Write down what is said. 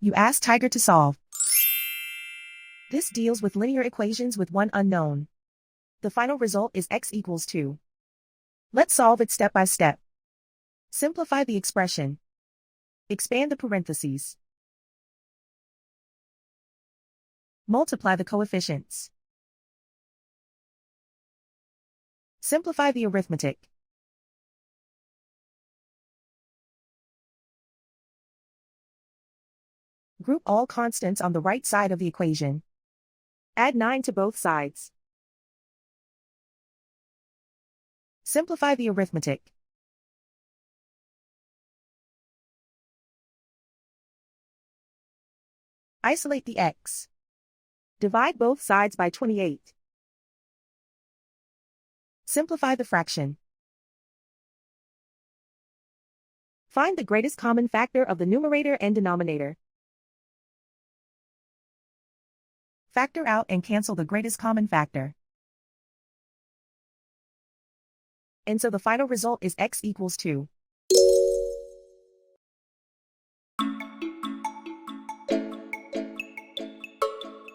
You ask Tiger to solve. This deals with linear equations with one unknown. The final result is x equals 2. Let's solve it step by step. Simplify the expression. Expand the parentheses. Multiply the coefficients. Simplify the arithmetic. Group all constants on the right side of the equation. Add 9 to both sides. Simplify the arithmetic. Isolate the x. Divide both sides by 28. Simplify the fraction. Find the greatest common factor of the numerator and denominator. Factor out and cancel the greatest common factor. And so the final result is x equals 2.